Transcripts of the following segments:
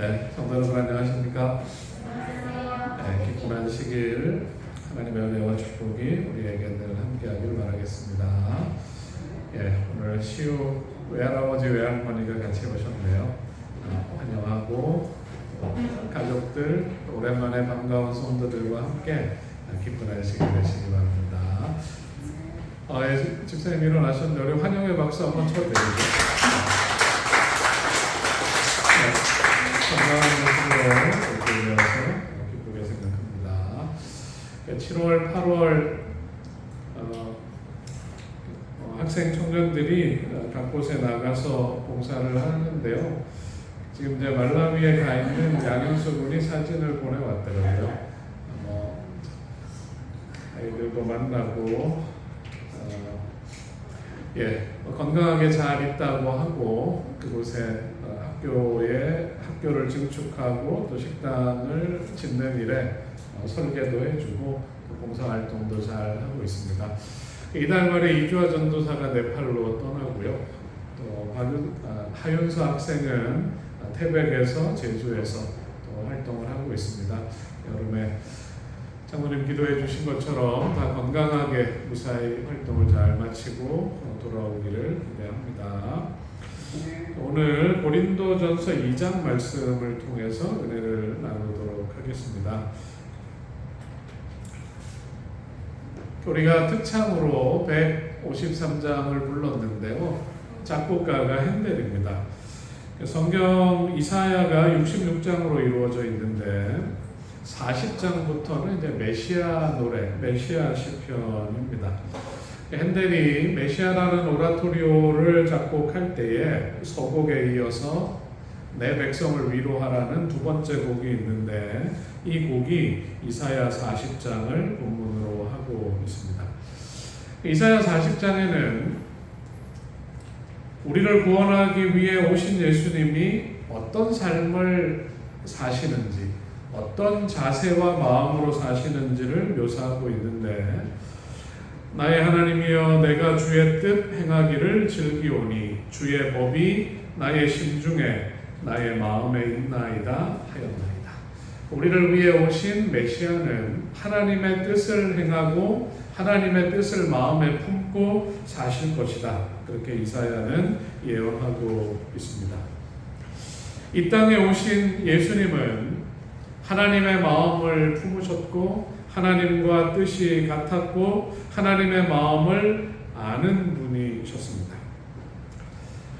네, 성도 여러분 안녕하십니까? 네, 기쁜 안식일 하나님의 은혜와 축복이 우리에게 늘 함께하길 바라겠습니다. 예, 오늘 시우 외할아버지 외할머니가 같이 오셨네요. 환영하고 가족들 오랜만에 반가운 성도들과 함께 기쁜 안식일 되시기 바랍니다. 예, 집사님 일어나셨는데 우리 환영의 박수 한번 쳐드리죠. 건강한 모습으로 이렇게 일어나서 기쁘게 생각합니다. 7월, 8월 학생 청년들이 각 곳에 나가서 봉사를 하는데요. 지금 이제 말라위에 가 있는 양현수 군이 사진을 보내왔더라고요. 아이들도 만나고 건강하게 잘 있다고 하고 그곳에 학교를 증축하고 또 식당을 짓는 일에 설계도 해주고 또 봉사활동도 잘 하고 있습니다. 이달 말에 이주아 전도사가 네팔로 떠나고요. 또 하윤수 학생은 태백에서 제주에서 또 활동을 하고 있습니다. 여름에 장모님 기도해 주신 것처럼 다 건강하게 무사히 활동을 잘 마치고 돌아오기를 기대합니다. 오늘 고린도전서 2장 말씀을 통해서 은혜를 나누도록 하겠습니다. 우리가 특창으로 153장을 불렀는데요. 작곡가가 핸델입니다. 성경 이사야가 66장으로 이루어져 있는데 40장부터는 이제 메시아 노래, 메시아 시편입니다. 핸델이 메시아라는 오라토리오를 작곡할 때에 서곡에 이어서 내 백성을 위로하라는 두 번째 곡이 있는데 이 곡이 이사야 40장을 본문으로 하고 있습니다. 이사야 40장에는 우리를 구원하기 위해 오신 예수님이 어떤 삶을 사시는지, 어떤 자세와 마음으로 사시는지를 묘사하고 있는데 나의 하나님이여 내가 주의 뜻 행하기를 즐기오니 주의 법이 나의 심중에 나의 마음에 있나이다 하였나이다. 우리를 위해 오신 메시아는 하나님의 뜻을 행하고 하나님의 뜻을 마음에 품고 사실 것이다. 그렇게 이사야는 예언하고 있습니다. 이 땅에 오신 예수님은 하나님의 마음을 품으셨고 하나님과 뜻이 같았고 하나님의 마음을 아는 분이셨습니다.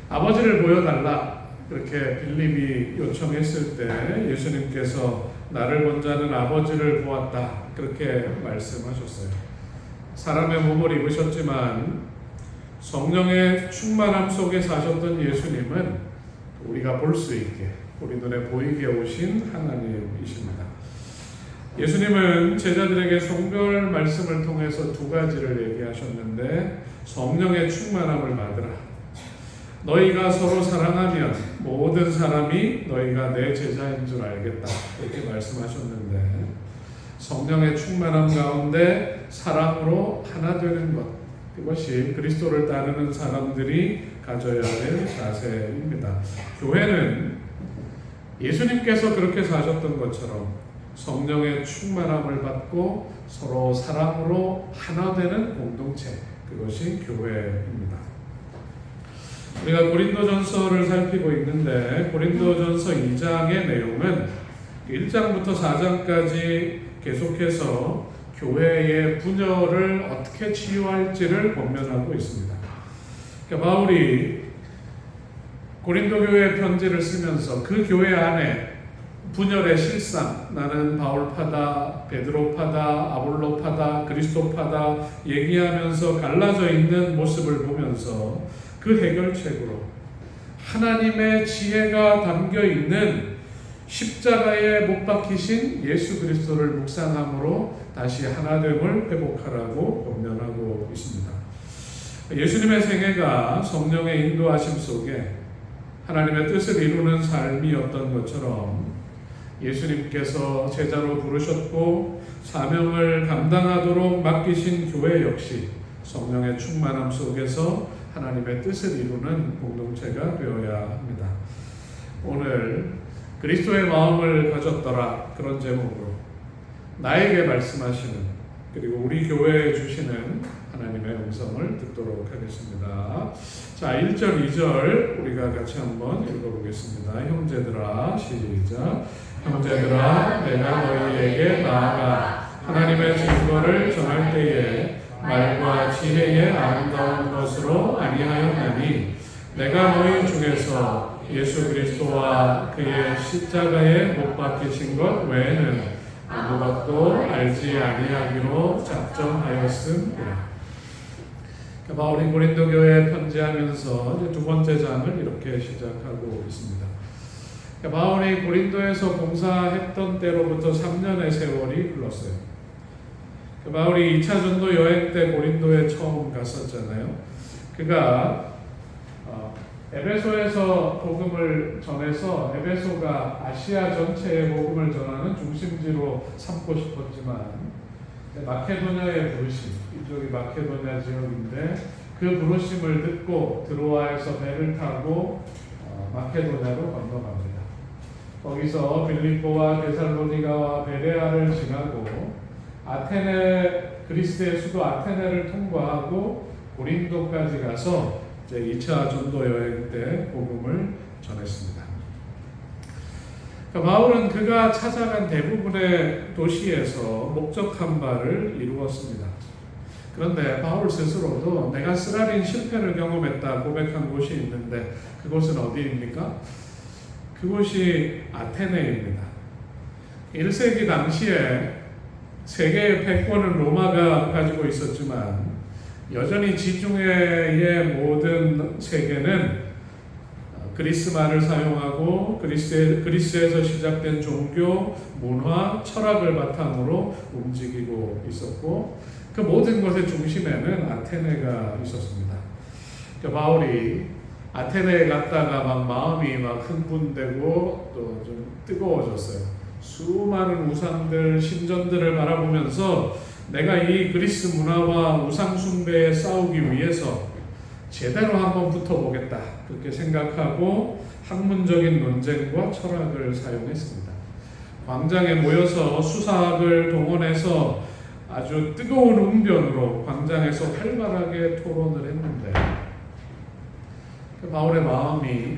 아버지를 보여달라 그렇게 빌립이 요청했을 때 예수님께서 나를 본 자는 아버지를 보았다 그렇게 말씀하셨어요. 사람의 몸을 입으셨지만 성령의 충만함 속에 사셨던 예수님은 우리가 볼 수 있게 우리 눈에 보이게 오신 하나님이십니다. 예수님은 제자들에게 성별 말씀을 통해서 두 가지를 얘기하셨는데 성령의 충만함을 받으라. 너희가 서로 사랑하면 모든 사람이 너희가 내 제자인 줄 알겠다. 이렇게 말씀하셨는데 성령의 충만함 가운데 사랑으로 하나 되는 것 그것이 그리스도를 따르는 사람들이 가져야 될 자세입니다. 교회는 예수님께서 그렇게 사셨던 것처럼 성령의 충만함을 받고 서로 사랑으로 하나 되는 공동체 그것이 교회입니다. 우리가 고린도전서를 살피고 있는데 고린도전서 2장의 내용은 1장부터 4장까지 계속해서 교회의 분열을 어떻게 치유할지를 권면하고 있습니다. 그러니까 바울이 고린도 교회 편지를 쓰면서 그 교회 안에 분열의 실상, 나는 바울파다, 베드로파다, 아볼로파다, 그리스도파다 얘기하면서 갈라져 있는 모습을 보면서 그 해결책으로 하나님의 지혜가 담겨 있는 십자가에 못 박히신 예수 그리스도를 묵상함으로 다시 하나됨을 회복하라고 권면하고 있습니다. 예수님의 생애가 성령의 인도하심 속에 하나님의 뜻을 이루는 삶이었던 것처럼 예수님께서 제자로 부르셨고 사명을 감당하도록 맡기신 교회 역시 성령의 충만함 속에서 하나님의 뜻을 이루는 공동체가 되어야 합니다. 오늘 그리스도의 마음을 가졌더라, 그런 제목으로 나에게 말씀하시는, 그리고 우리 교회에 주시는 하나님의 음성을 듣도록 하겠습니다. 자, 1절 2절 우리가 같이 한번 읽어보겠습니다. 형제들아, 시작. 형제들아, 내가 너희에게 나아가 하나님의 증거를 전할 때에 말과 지혜의 아름다운 것으로 아니하였나니 내가 너희 중에서 예수 그리스도와 그의 십자가에 못 박히신 것 외에는 아무것도 알지 아니하기로 작정하였음이라. 바울이 고린도 교회에 편지하면서 두 번째 장을 이렇게 시작하고 있습니다. 바울이 고린도에서 봉사했던 때로부터 3년의 세월이 흘렀어요. 바울이 2차 전도 여행 때 고린도에 처음 갔었잖아요. 그가 에베소에서 복음을 전해서 에베소가 아시아 전체에 복음을 전하는 중심지로 삼고 싶었지만 마케도냐의 부르심, 이쪽이 마케도냐 지역인데 그 부르심을 듣고 드로아에서 배를 타고 마케도냐로 건너갑니다. 거기서 빌립보와 데살로니가와 베레아를 지나고 아테네, 그리스의 수도 아테네를 통과하고 고린도까지 가서 이제 2차 전도 여행 때 복음을 전했습니다. 바울은 그가 찾아간 대부분의 도시에서 목적한 바를 이루었습니다. 그런데 바울 스스로도 내가 쓰라린 실패를 경험했다 고백한 곳이 있는데 그곳은 어디입니까? 그곳이 아테네입니다. 1세기 당시에 세계의 패권을 로마가 가지고 있었지만 여전히 지중해의 모든 세계는 그리스말을 사용하고 그리스에서 시작된 종교, 문화, 철학을 바탕으로 움직이고 있었고 그 모든 것의 중심에는 아테네가 있었습니다. 바울이 아테네에 갔다가 막 마음이 막 흥분되고 또 좀 뜨거워졌어요. 수많은 우상들, 신전들을 바라보면서 내가 이 그리스 문화와 우상 숭배에 싸우기 위해서 제대로 한번 붙어보겠다, 그렇게 생각하고 학문적인 논쟁과 철학을 사용했습니다. 광장에 모여서 수사학을 동원해서 아주 뜨거운 웅변으로 광장에서 활발하게 토론을 했는데 바울의 마음이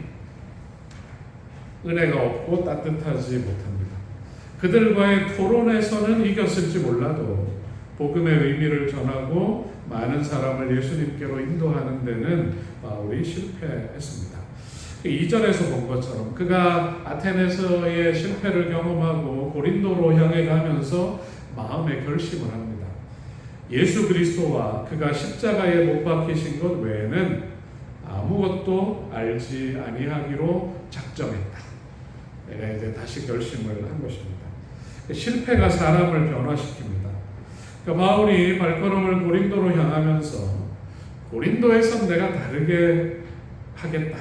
은혜가 없고 따뜻하지 못합니다. 그들과의 토론에서는 이겼을지 몰라도 복음의 의미를 전하고 많은 사람을 예수님께로 인도하는 데는 바울이 실패했습니다. 2절에서 본 것처럼 그가 아테네에서의 실패를 경험하고 고린도로 향해 가면서 마음의 결심을 합니다. 예수 그리스도와 그가 십자가에 못 박히신 것 외에는 아무것도 알지 아니하기로 작정했다. 내가 이제 다시 결심을 한 것입니다. 실패가 사람을 변화시킵니다. 그러니까 바울이 발걸음을 고린도로 향하면서 고린도에선 내가 다르게 하겠다,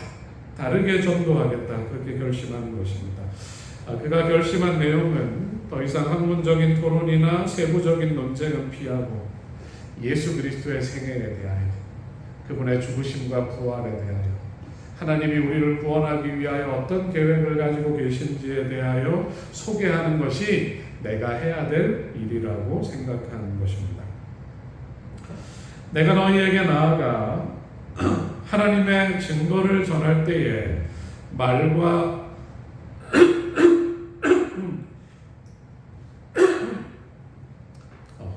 다르게 전도하겠다, 그렇게 결심하는 것입니다. 그가 결심한 내용은 더 이상 학문적인 토론이나 세부적인 논쟁은 피하고 예수 그리스도의 생애에 대하여, 그분의 죽으심과 부활에 대하여, 하나님이 우리를 구원하기 위하여 어떤 계획을 가지고 계신지에 대하여 소개하는 것이 내가 해야 될 일이라고 생각하는 것입니다. 내가 너희에게 나아가 하나님의 증거를 전할 때에 말과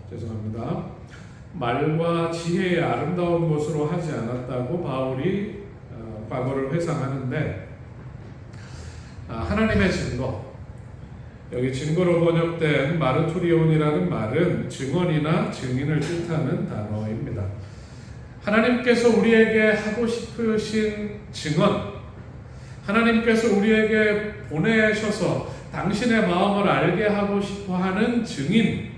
죄송합니다. 말과 지혜의 아름다운 것으로 하지 않았다고 바울이 과거를 회상하는데, 하나님의 증거, 여기 증거로 번역된 마르투리온이라는 말은 증언이나 증인을 뜻하는 단어입니다. 하나님께서 우리에게 하고 싶으신 증언, 하나님께서 우리에게 보내셔서 당신의 마음을 알게 하고 싶어 하는 증인,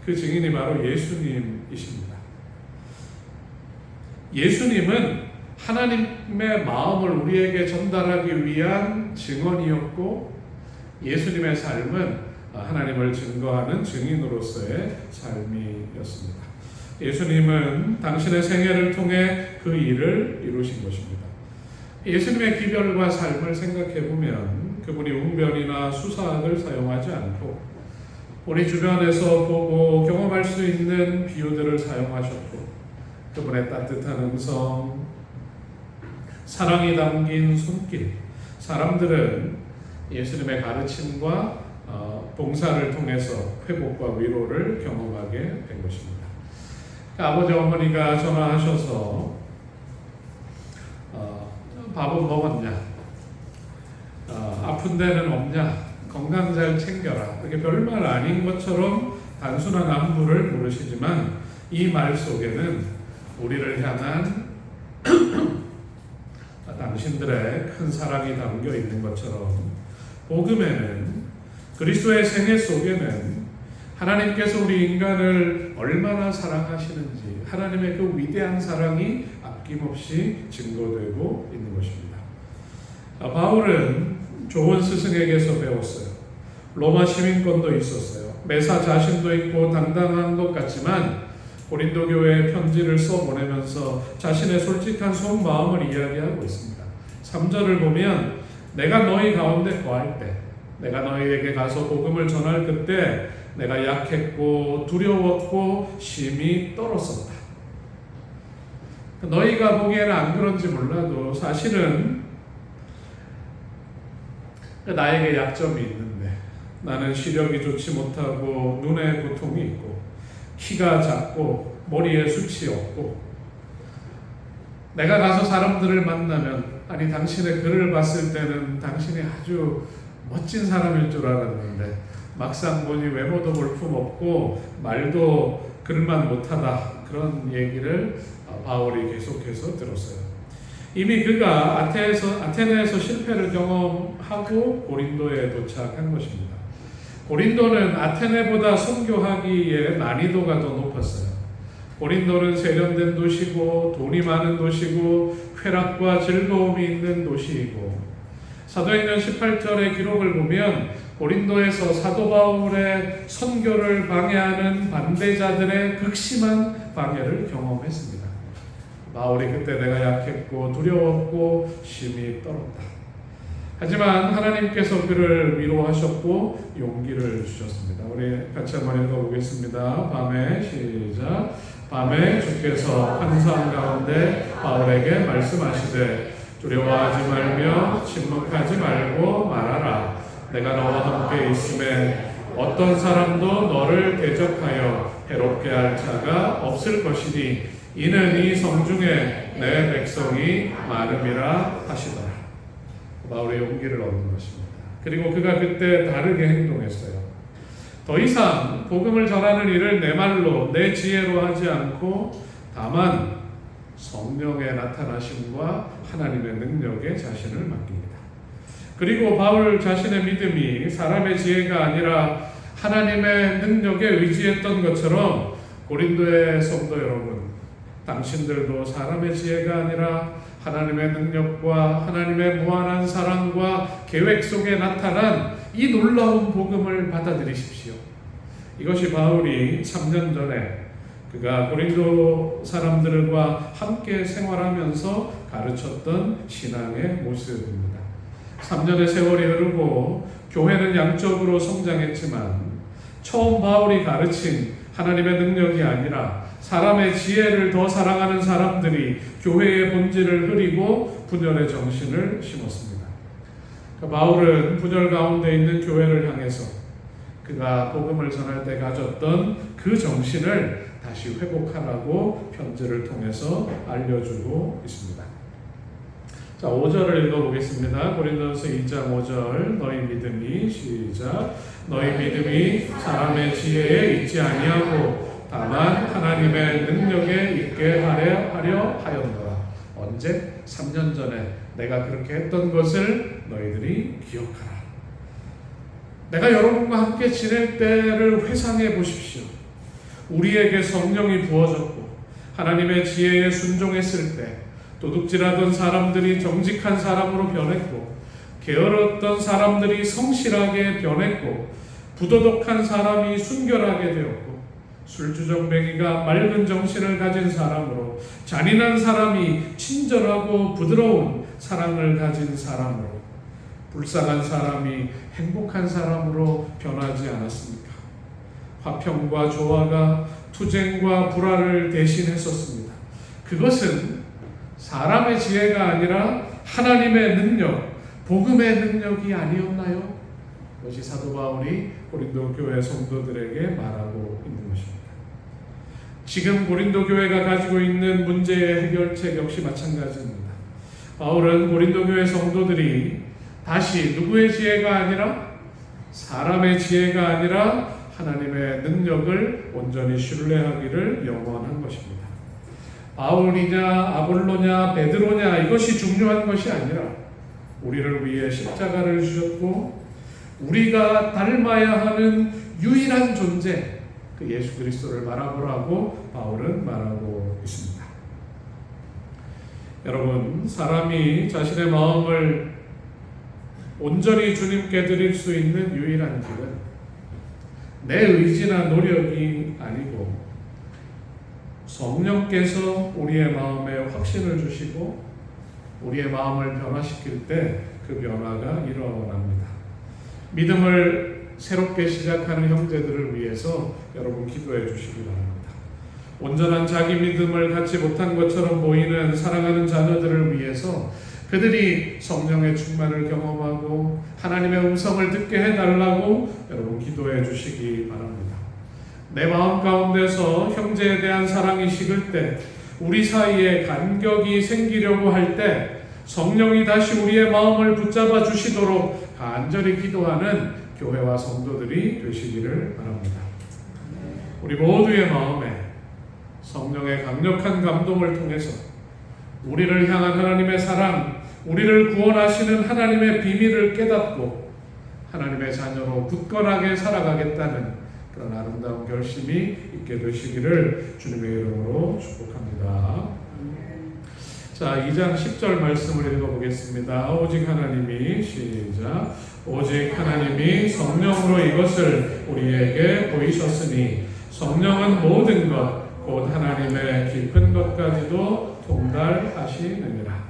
그 증인이 바로 예수님이십니다. 예수님은 하나님의 마음을 우리에게 전달하기 위한 증언이었고, 예수님의 삶은 하나님을 증거하는 증인으로서의 삶이었습니다. 예수님은 당신의 생애를 통해 그 일을 이루신 것입니다. 예수님의 기별과 삶을 생각해 보면 그분이 웅변이나 수사학을 사용하지 않고 우리 주변에서 보고 경험할 수 있는 비유들을 사용하셨고 그분의 따뜻한 음성, 사랑이 담긴 손길, 사람들은 예수님의 가르침과 봉사를 통해서 회복과 위로를 경험하게 된 것입니다. 아버지 어머니가 전화하셔서 밥은 먹었냐? 아픈 데는 없냐? 건강 잘 챙겨라. 그게 별말 아닌 것처럼 단순한 안부를 물으시지만 이 말 속에는 우리를 향한 당신들의 큰 사랑이 담겨 있는 것처럼 복음에는 그리스도의 생애 속에는 하나님께서 우리 인간을 얼마나 사랑하시는지 하나님의 그 위대한 사랑이 아낌없이 증거되고 있는 것입니다. 바울은 좋은 스승에게서 배웠어요. 로마 시민권도 있었어요. 매사 자신도 있고 당당한 것 같지만 고린도 교회에 편지를 써보내면서 자신의 솔직한 속마음을 이야기하고 있습니다. 3절을 보면 내가 너희 가운데 거할 때 내가 너희에게 가서 복음을 전할 그때 내가 약했고 두려웠고 심히 떨었었다. 너희가 보기에는 안 그런지 몰라도 사실은 나에게 약점이 있는데 나는 시력이 좋지 못하고 눈에 고통이 있고 키가 작고 머리에 숱이 없고 내가 가서 사람들을 만나면 아니 당신의 글을 봤을 때는 당신이 아주 멋진 사람일 줄 알았는데 막상 보니 외모도 볼품없고 말도 글만 못하다 그런 얘기를 바울이 계속해서 들었어요. 이미 그가 아테네에서 실패를 경험하고 고린도에 도착한 것입니다. 고린도는 아테네보다 선교하기에 난이도가 더 높았어요. 고린도는 세련된 도시고 돈이 많은 도시고 쾌락과 즐거움이 있는 도시이고 사도행전 18절의 기록을 보면 고린도에서 사도 바울의 선교를 방해하는 반대자들의 극심한 방해를 경험했습니다. 바울이 그때 내가 약했고 두려웠고 심히 떨었다. 하지만 하나님께서 그를 위로하셨고 용기를 주셨습니다. 우리 같이 한번 읽어보겠습니다. 밤에 시작. 밤에 주께서 환상 가운데 바울에게 말씀하시되 두려워하지 말며 침묵하지 말고 말하라. 내가 너와 함께 있음에 어떤 사람도 너를 대적하여 해롭게 할 자가 없을 것이니 이는 이 성중에 내 백성이 많음이라 하시더라. 바울의 용기를 얻는 것입니다. 그리고 그가 그때 다르게 행동했어요. 더 이상 복음을 전하는 일을 내 말로 내 지혜로 하지 않고 다만 성령의 나타나심과 하나님의 능력에 자신을 맡깁니다. 그리고 바울 자신의 믿음이 사람의 지혜가 아니라 하나님의 능력에 의지했던 것처럼 고린도의 성도 여러분, 당신들도 사람의 지혜가 아니라 하나님의 능력과 하나님의 무한한 사랑과 계획 속에 나타난 이 놀라운 복음을 받아들이십시오. 이것이 바울이 3년 전에 그가 고린도 사람들과 함께 생활하면서 가르쳤던 신앙의 모습입니다. 3년의 세월이 흐르고 교회는 양적으로 성장했지만 처음 바울이 가르친 하나님의 능력이 아니라 사람의 지혜를 더 사랑하는 사람들이 교회의 본질을 흐리고 분열의 정신을 심었습니다. 바울은 분열 가운데 있는 교회를 향해서 그가 복음을 전할 때 가졌던 그 정신을 다시 회복하라고 편지를 통해서 알려주고 있습니다. 자, 5절을 읽어보겠습니다. 고린도전서 2장 5절. 너희 믿음이 시작. 너희 믿음이 사람의 지혜에 있지 아니하고 다만 하나님의 능력에 있게 하려 하였노라. 언제? 3년 전에 내가 그렇게 했던 것을 너희들이 기억하라. 내가 여러분과 함께 지낼 때를 회상해 보십시오. 우리에게 성령이 부어졌고 하나님의 지혜에 순종했을 때 도둑질하던 사람들이 정직한 사람으로 변했고 게으렀던 사람들이 성실하게 변했고 부도덕한 사람이 순결하게 되었고 술주정뱅이가 맑은 정신을 가진 사람으로 잔인한 사람이 친절하고 부드러운 사랑을 가진 사람으로 불쌍한 사람이 행복한 사람으로 변하지 않았습니까? 화평과 조화가 투쟁과 불화를 대신했었습니다. 그것은 사람의 지혜가 아니라 하나님의 능력, 복음의 능력이 아니었나요? 이것이 사도 바울이 고린도 교회 성도들에게 말하고 있는 것입니다. 지금 고린도 교회가 가지고 있는 문제의 해결책 역시 마찬가지입니다. 바울은 고린도 교회 성도들이 다시 누구의 지혜가 아니라 사람의 지혜가 아니라 하나님의 능력을 온전히 신뢰하기를 영원한 것입니다. 바울이냐 아볼로냐 베드로냐 이것이 중요한 것이 아니라 우리를 위해 십자가를 주셨고 우리가 닮아야 하는 유일한 존재 그 예수 그리스도를 바라보라고 바울은 말하고 있습니다. 여러분, 사람이 자신의 마음을 온전히 주님께 드릴 수 있는 유일한 길은 내 의지나 노력이 아니고 성령께서 우리의 마음에 확신을 주시고 우리의 마음을 변화시킬 때 그 변화가 일어납니다. 믿음을 새롭게 시작하는 형제들을 위해서 여러분 기도해 주시기 바랍니다. 온전한 자기 믿음을 갖지 못한 것처럼 보이는 사랑하는 자녀들을 위해서 그들이 성령의 충만을 경험하고 하나님의 음성을 듣게 해달라고 여러분 기도해 주시기 바랍니다. 내 마음 가운데서 형제에 대한 사랑이 식을 때, 우리 사이에 간격이 생기려고 할 때 성령이 다시 우리의 마음을 붙잡아 주시도록 간절히 기도하는 교회와 성도들이 되시기를 바랍니다. 우리 모두의 마음에 성령의 강력한 감동을 통해서 우리를 향한 하나님의 사랑, 우리를 구원하시는 하나님의 비밀을 깨닫고 하나님의 자녀로 굳건하게 살아가겠다는 그런 아름다운 결심이 있게 되시기를 주님의 이름으로 축복합니다. 자, 2장 10절 말씀을 읽어보겠습니다. 오직 하나님이 시작. 오직 하나님이 성령으로 이것을 우리에게 보이셨으니 성령은 모든 것 곧 하나님의 깊은 것까지도 통달하시느니라.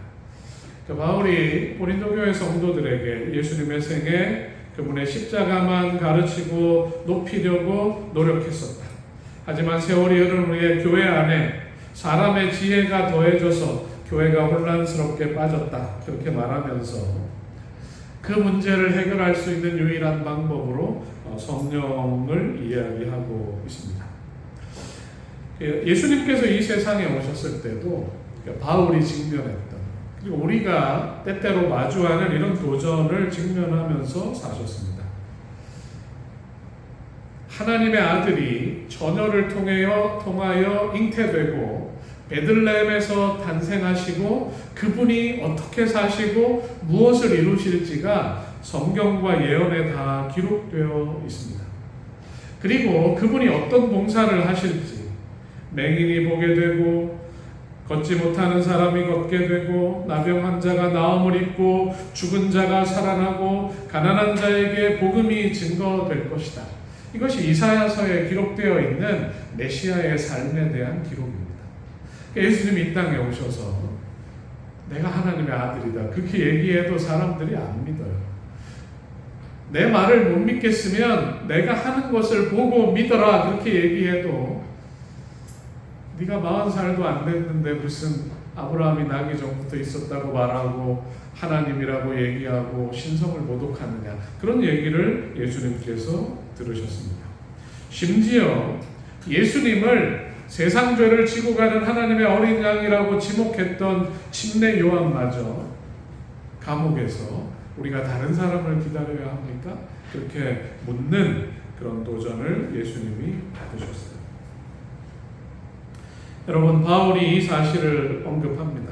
바울이 고린도 교회 성도들에게 예수님의 생애, 그분의 십자가만 가르치고 높이려고 노력했었다. 하지만 세월이 흐른 후에 교회 안에 사람의 지혜가 더해져서 교회가 혼란스럽게 빠졌다. 그렇게 말하면서 그 문제를 해결할 수 있는 유일한 방법으로 성령을 이야기하고 있습니다. 예수님께서 이 세상에 오셨을 때도 바울이 직면했던, 그리고 우리가 때때로 마주하는 이런 도전을 직면하면서 사셨습니다. 하나님의 아들이 처녀를 통하여 잉태되고 베들레헴에서 탄생하시고 그분이 어떻게 사시고 무엇을 이루실지가 성경과 예언에 다 기록되어 있습니다. 그리고 그분이 어떤 봉사를 하실지, 맹인이 보게 되고 걷지 못하는 사람이 걷게 되고 나병 환자가 나음을 입고 죽은 자가 살아나고 가난한 자에게 복음이 증거될 것이다. 이것이 이사야서에 기록되어 있는 메시아의 삶에 대한 기록입니다. 예수님이 이 땅에 오셔서 내가 하나님의 아들이다 그렇게 얘기해도 사람들이 안 믿어요. 내 말을 못 믿겠으면 내가 하는 것을 보고 믿어라 그렇게 얘기해도 네가 40살도 안 됐는데 무슨 아브라함이 나기 전부터 있었다고 말하고 하나님이라고 얘기하고 신성을 모독하느냐, 그런 얘기를 예수님께서 들으셨습니다. 심지어 예수님을 세상 죄를 지고 가는 하나님의 어린 양이라고 지목했던 침례 요한마저 감옥에서 우리가 다른 사람을 기다려야 합니까? 그렇게 묻는 그런 도전을 예수님이 받으셨어요. 여러분, 바울이 이 사실을 언급합니다.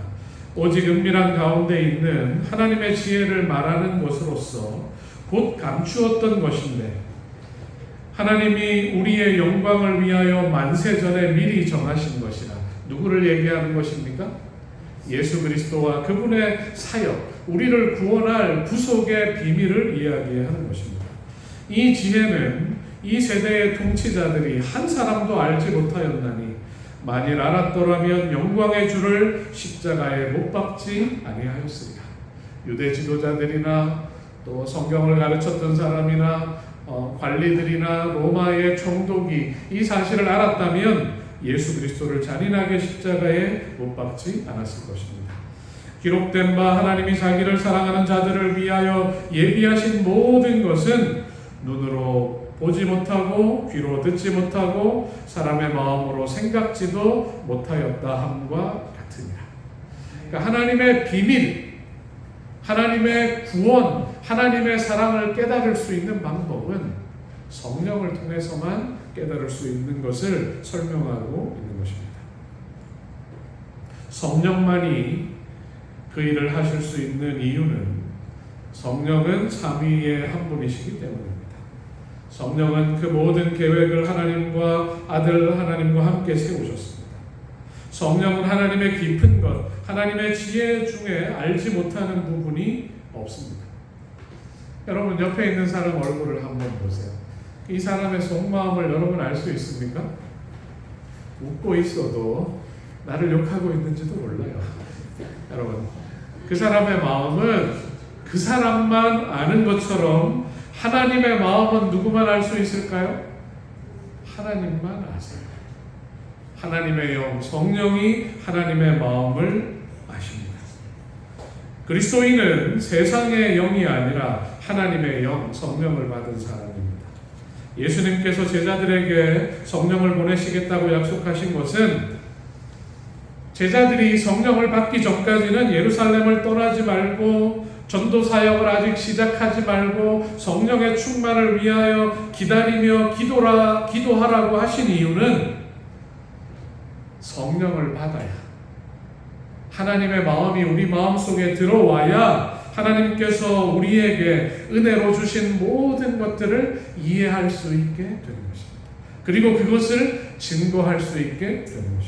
오직 은밀한 가운데 있는 하나님의 지혜를 말하는 것으로서 곧 감추었던 것인데 하나님이 우리의 영광을 위하여 만세전에 미리 정하신 것이라. 누구를 얘기하는 것입니까? 예수 그리스도와 그분의 사역, 우리를 구원할 구속의 비밀을 이야기하는 것입니다. 이 지혜는 이 세대의 통치자들이 한 사람도 알지 못하였나니 만일 알았더라면 영광의 주를 십자가에 못 박지 아니하였으리라. 유대 지도자들이나 또 성경을 가르쳤던 사람이나 관리들이나 로마의 총독이 이 사실을 알았다면 예수 그리스도를 잔인하게 십자가에 못 박지 않았을 것입니다. 기록된 바 하나님이 자기를 사랑하는 자들을 위하여 예비하신 모든 것은 눈으로 보지 못하고 귀로 듣지 못하고 사람의 마음으로 생각지도 못하였다 함과 같으니라. 그러니까 하나님의 비밀, 하나님의 구원, 하나님의 사랑을 깨달을 수 있는 방법은 성령을 통해서만 깨달을 수 있는 것을 설명하고 있는 것입니다. 성령만이 그 일을 하실 수 있는 이유는 성령은 삼위의 한 분이시기 때문입니다. 성령은 그 모든 계획을 하나님과 아들 하나님과 함께 세우셨습니다. 성령은 하나님의 깊은 것, 하나님의 지혜 중에 알지 못하는 부분이 없습니다. 여러분 옆에 있는 사람 얼굴을 한번 보세요. 이 사람의 속마음을 여러분 알 수 있습니까? 웃고 있어도 나를 욕하고 있는지도 몰라요. 여러분 그 사람의 마음은 그 사람만 아는 것처럼 하나님의 마음은 누구만 알 수 있을까요? 하나님만 아세요. 하나님의 영, 성령이 하나님의 마음을 아십니다. 그리스도인은 세상의 영이 아니라 하나님의 영, 성령을 받은 사람입니다. 예수님께서 제자들에게 성령을 보내시겠다고 약속하신 것은 제자들이 성령을 받기 전까지는 예루살렘을 떠나지 말고 전도 사역을 아직 시작하지 말고 성령의 충만을 위하여 기다리며 기도하라고 하신 이유는 성령을 받아야 하나님의 마음이 우리 마음속에 들어와야 하나님께서 우리에게 은혜로 주신 모든 것들을 이해할 수 있게 되는 것입니다. 그리고 그것을 증거할 수 있게 되는 것입니다.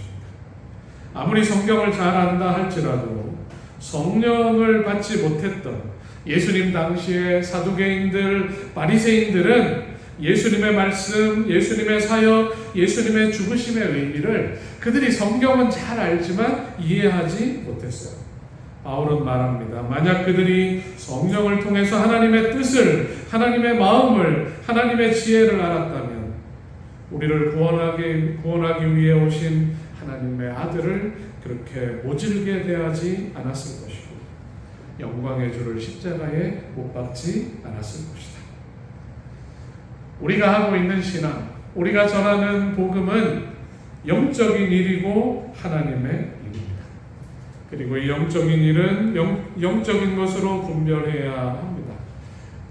아무리 성경을 잘 안다 할지라도 성령을 받지 못했던 예수님 당시의 사두개인들, 바리새인들은 예수님의 말씀, 예수님의 사역, 예수님의 죽으심의 의미를 그들이 성경은 잘 알지만 이해하지 못했어요. 바울은 말합니다. 만약 그들이 성령을 통해서 하나님의 뜻을, 하나님의 마음을, 하나님의 지혜를 알았다면 우리를 구원하기 위해 오신 하나님의 아들을 그렇게 모질게 대하지 않았을 것이고 영광의 주를 십자가에 못 박지 않았을 것이다. 우리가 하고 있는 신앙, 우리가 전하는 복음은 영적인 일이고 하나님의 일입니다. 그리고 이 영적인 일은 영적인 것으로 분별해야 합니다.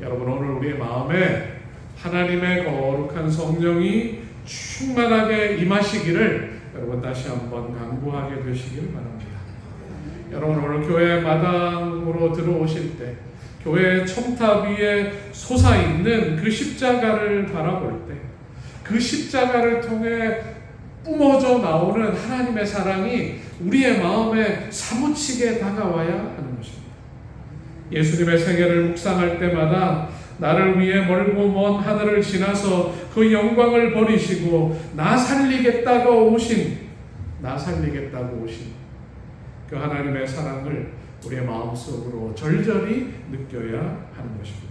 여러분 오늘 우리의 마음에 하나님의 거룩한 성령이 충만하게 임하시기를 여러분 다시 한번 간구하게 되시길 바랍니다. 여러분 오늘 교회 마당으로 들어오실 때 교회 첨탑 위에 솟아있는 그 십자가를 바라볼 때 그 십자가를 통해 뿜어져 나오는 하나님의 사랑이 우리의 마음에 사무치게 다가와야 하는 것입니다. 예수님의 생애를 묵상할 때마다 나를 위해 멀고 먼 하늘을 지나서 그 영광을 버리시고 나 살리겠다고 오신 그 하나님의 사랑을 우리의 마음속으로 절절히 느껴야 하는 것입니다.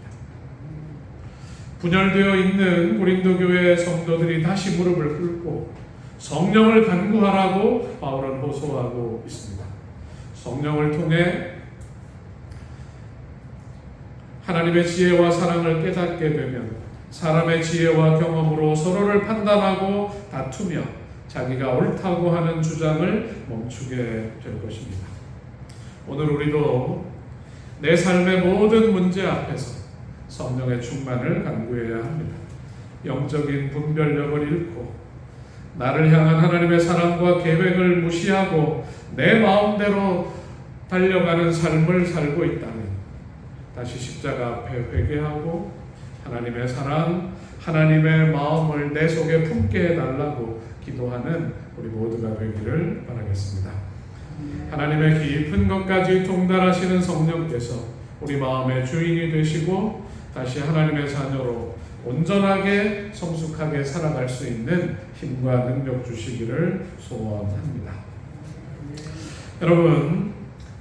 분열되어 있는 고린도 교회의 성도들이 다시 무릎을 꿇고 성령을 간구하라고 바울은 호소하고 있습니다. 성령을 통해 하나님의 지혜와 사랑을 깨닫게 되면 사람의 지혜와 경험으로 서로를 판단하고 다투며 자기가 옳다고 하는 주장을 멈추게 될 것입니다. 오늘 우리도 내 삶의 모든 문제 앞에서 성령의 충만을 간구해야 합니다. 영적인 분별력을 잃고 나를 향한 하나님의 사랑과 계획을 무시하고 내 마음대로 달려가는 삶을 살고 있다면 다시 십자가 앞에 회개하고 하나님의 사랑, 하나님의 마음을 내 속에 품게 해달라고 기도하는 우리 모두가 되기를 바라겠습니다. 하나님의 깊은 것까지 통달하시는 성령께서 우리 마음의 주인이 되시고 다시 하나님의 자녀로 온전하게 성숙하게 살아갈 수 있는 힘과 능력 주시기를 소원합니다. 여러분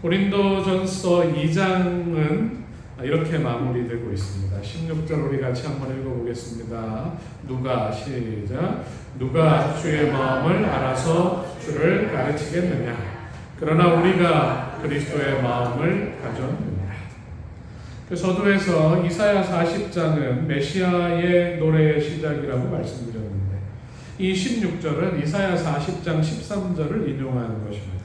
고린도전서 2장은 이렇게 마무리되고 있습니다. 16절 우리 같이 한번 읽어보겠습니다. 누가 시작. 누가 주의 마음을 알아서 주를 가르치겠느냐. 그러나 우리가 그리스도의 마음을 가졌느냐. 그 서두에서 이사야 40장은 메시아의 노래의 시작이라고 말씀드렸는데 이 16절은 이사야 40장 13절을 인용하는 것입니다.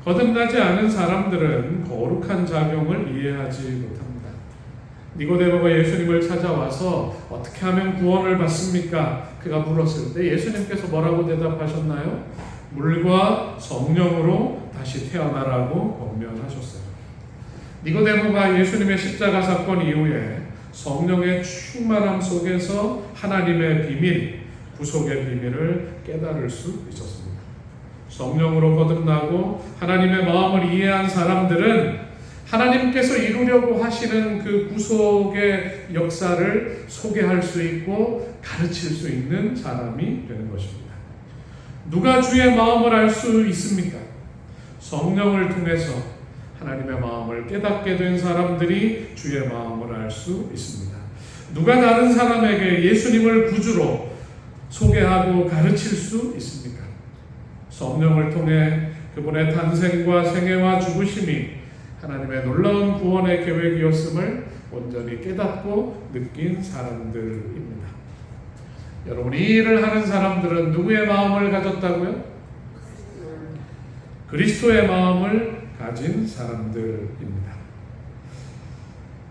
거듭나지 않은 사람들은 거룩한 작용을 이해하지 못합니다. 니고데모가 예수님을 찾아와서 어떻게 하면 구원을 받습니까? 그가 물었을 때 예수님께서 뭐라고 대답하셨나요? 물과 성령으로 다시 태어나라고 권면하셨어요. 니고데모가 예수님의 십자가 사건 이후에 성령의 충만함 속에서 하나님의 비밀, 구속의 비밀을 깨달을 수 있었습니다. 성령으로 거듭나고 하나님의 마음을 이해한 사람들은 하나님께서 이루려고 하시는 그 구속의 역사를 소개할 수 있고 가르칠 수 있는 사람이 되는 것입니다. 누가 주의 마음을 알 수 있습니까? 성령을 통해서 하나님의 마음을 깨닫게 된 사람들이 주의 마음을 알 수 있습니다. 누가 다른 사람에게 예수님을 구주로 소개하고 가르칠 수 있습니까? 성령을 통해 그분의 탄생과 생애와 죽으심이 하나님의 놀라운 구원의 계획이었음을 온전히 깨닫고 느낀 사람들입니다. 여러분, 이 일을 하는 사람들은 누구의 마음을 가졌다고요? 그리스도의 마음을 가진 사람들입니다.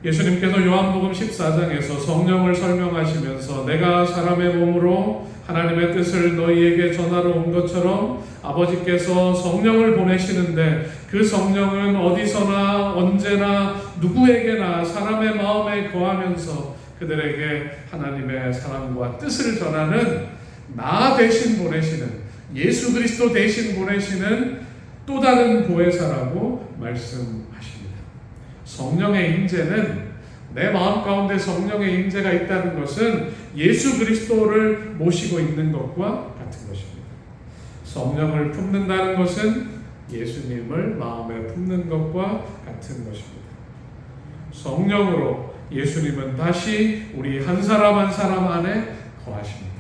예수님께서 요한복음 14장에서 성령을 설명하시면서 내가 사람의 몸으로 하나님의 뜻을 너희에게 전하러 온 것처럼 아버지께서 성령을 보내시는데 그 성령은 어디서나 언제나 누구에게나 사람의 마음에 거하면서 그들에게 하나님의 사랑과 뜻을 전하는 나 대신 보내시는 예수 그리스도 대신 보내시는 또 다른 보혜사라고 말씀하십니다. 성령의 임재는 내 마음 가운데 성령의 임재가 있다는 것은 예수 그리스도를 모시고 있는 것과 같은 것입니다. 성령을 품는다는 것은 예수님을 마음에 품는 것과 같은 것입니다. 성령으로 예수님은 다시 우리 한 사람 한 사람 안에 거하십니다.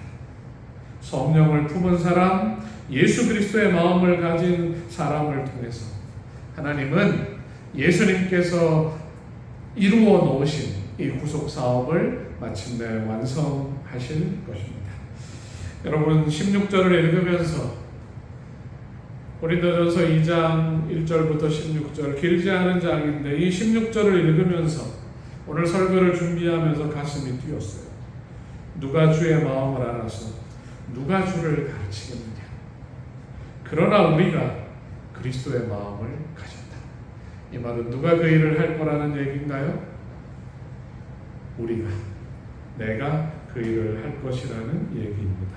성령을 품은 사람, 예수 그리스도의 마음을 가진 사람을 통해서 하나님은 예수님께서 이루어 놓으신 이 구속 사업을 마침내 완성하실 것입니다. 여러분, 16절을 읽으면서 고린도전서 2장 1절부터 16절 길지 않은 장인데 이 16절을 읽으면서 오늘 설교를 준비하면서 가슴이 뛰었어요. 누가 주의 마음을 알아서 누가 주를 가르치겠느냐. 그러나 우리가 그리스도의 마음을 가졌다. 이 말은 누가 그 일을 할 거라는 얘기인가요? 우리가, 내가 그 일을 할 것이라는 얘기입니다.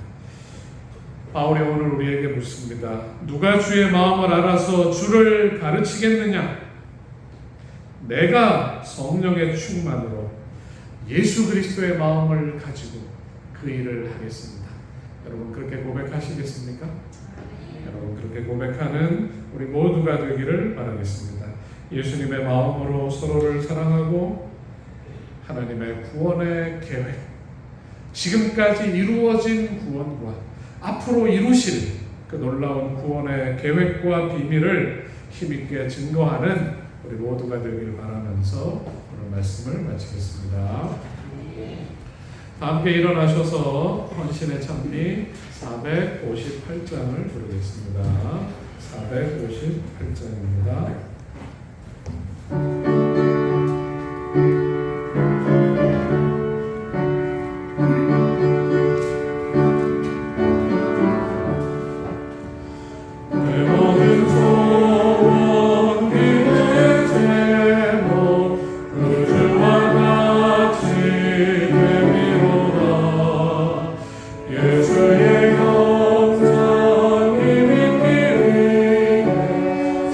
바울이 오늘 우리에게 묻습니다. 누가 주의 마음을 알아서 주를 가르치겠느냐? 내가 성령의 충만으로 예수 그리스도의 마음을 가지고 그 일을 하겠습니다. 여러분, 그렇게 고백하시겠습니까? 여러분, 그렇게 고백하는 우리 모두가 되기를 바라겠습니다. 예수님의 마음으로 서로를 사랑하고 하나님의 구원의 계획, 지금까지 이루어진 구원과 앞으로 이루실 그 놀라운 구원의 계획과 비밀을 힘있게 증거하는 우리 모두가 되기를 바라면서 오늘 말씀을 마치겠습니다. 다 함께 일어나셔서 헌신의 찬미 458장을 부르겠습니다. 458장입니다.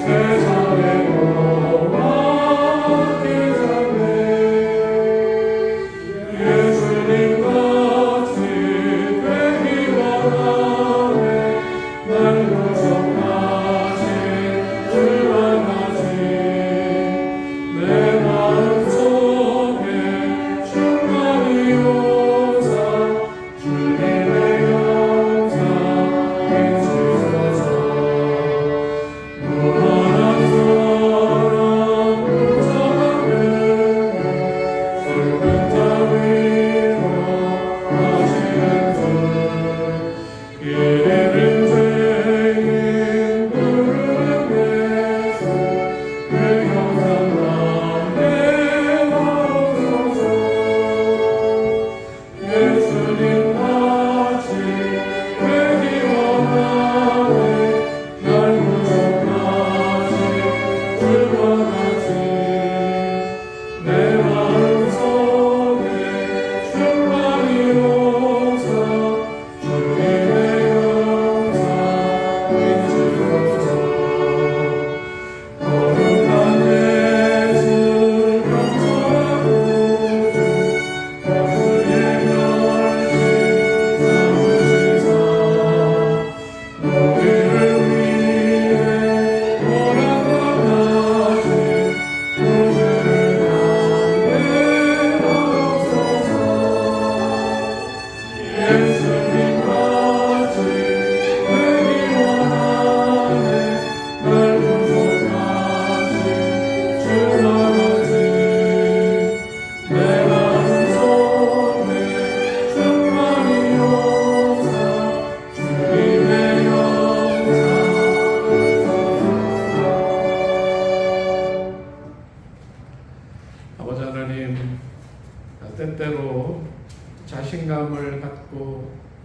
세상에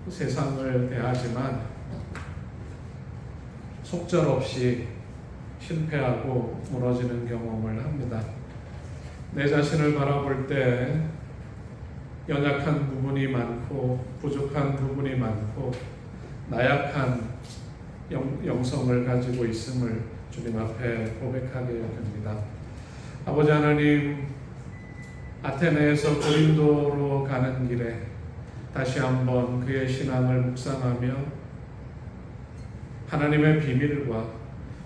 세상을 대하지만 속절없이 실패하고 무너지는 경험을 합니다. 내 자신을 바라볼 때 연약한 부분이 많고 부족한 부분이 많고 나약한 영성을 가지고 있음을 주님 앞에 고백하게 됩니다. 아버지 하나님, 아테네에서 고린도로 가는 길에 다시 한번 그의 신앙을 묵상하며 하나님의 비밀과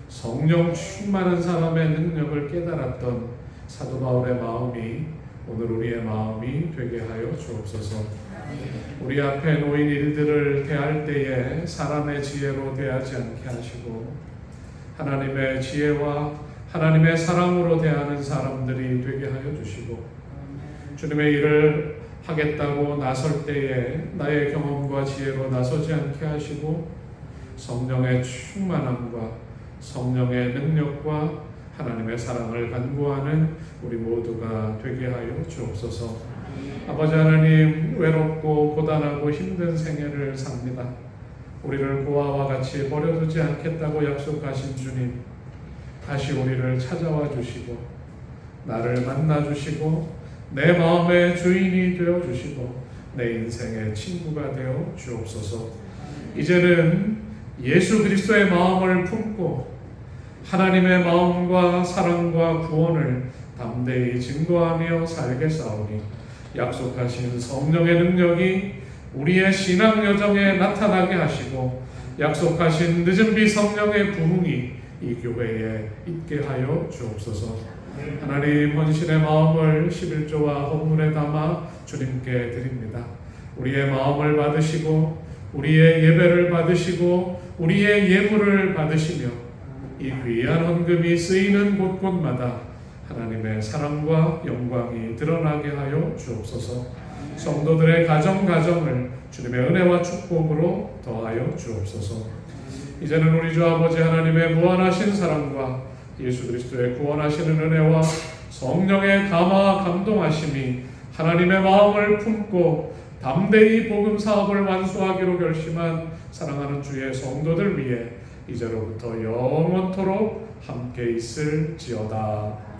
성령 충만한 사람의 능력을 깨달았던 사도 바울의 마음이 오늘 우리의 마음이 되게 하여 주옵소서. 우리 앞에 놓인 일들을 대할 때에 사람의 지혜로 대하지 않게 하시고 하나님의 지혜와 하나님의 사랑으로 대하는 사람들이 되게 하여 주시고 주님의 일을 하겠다고 나설 때에 나의 경험과 지혜로 나서지 않게 하시고 성령의 충만함과 성령의 능력과 하나님의 사랑을 간구하는 우리 모두가 되게 하여 주옵소서. 아버지 하나님, 외롭고 고단하고 힘든 생애를 삽니다. 우리를 고아와 같이 버려두지 않겠다고 약속하신 주님, 다시 우리를 찾아와 주시고 나를 만나 주시고 내 마음의 주인이 되어 주시고 내 인생의 친구가 되어 주옵소서. 이제는 예수 그리스도의 마음을 품고 하나님의 마음과 사랑과 구원을 담대히 증거하며 살겠사오니 약속하신 성령의 능력이 우리의 신앙 여정에 나타나게 하시고 약속하신 늦은 비 성령의 부흥이 이 교회에 있게 하여 주옵소서. 하나님, 헌신의 마음을 11조와 헌물에 담아 주님께 드립니다. 우리의 마음을 받으시고 우리의 예배를 받으시고 우리의 예물을 받으시며 이 귀한 헌금이 쓰이는 곳곳마다 하나님의 사랑과 영광이 드러나게 하여 주옵소서. 성도들의 가정을 주님의 은혜와 축복으로 더하여 주옵소서. 이제는 우리 주 아버지 하나님의 무한하신 사랑과 예수 그리스도의 구원하시는 은혜와 성령의 감화와 감동하심이 하나님의 마음을 품고 담대히 복음 사업을 완수하기로 결심한 사랑하는 주의 성도들 위해 이제로부터 영원토록 함께 있을지어다.